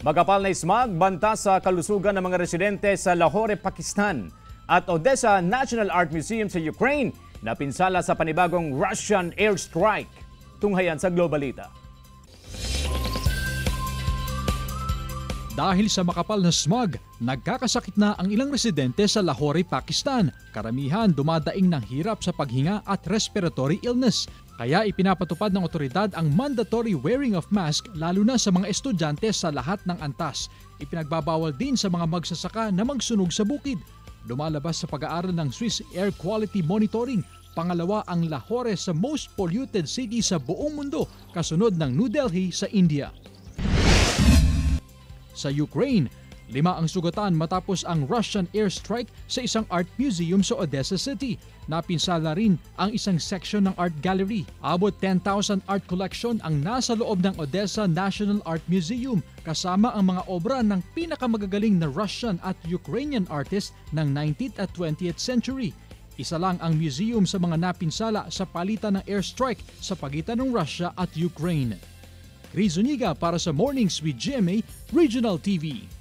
Magapal na smog banta sa kalusugan ng mga residente sa Lahore, Pakistan at Odessa National Art Museum sa Ukraine na pinsala sa panibagong Russian airstrike. Tunghayan sa Globalita. Dahil sa makapal na smog, nagkakasakit na ang ilang residente sa Lahore, Pakistan. Karamihan dumadaing ng hirap sa paghinga at respiratory illness. Kaya ipinapatupad ng otoridad ang mandatory wearing of mask lalo na sa mga estudyante sa lahat ng antas. Ipinagbabawal din sa mga magsasaka na magsunog sa bukid. Lumalabas sa pag-aaral ng Swiss Air Quality Monitoring, pangalawa ang Lahore sa most polluted city sa buong mundo, kasunod ng New Delhi sa India. Sa Ukraine, 5 ang sugatan matapos ang Russian airstrike sa isang art museum sa Odessa City. Napinsala rin ang isang section ng art gallery. Abot 10,000 art collection ang nasa loob ng Odessa National Art Museum, kasama ang mga obra ng pinakamagagaling na Russian at Ukrainian artists ng 19th at 20th century. Isa lang ang museum sa mga napinsala sa palitan ng airstrike sa pagitan ng Russia at Ukraine. Chris Zuniga para sa Mornings with GMA Regional TV.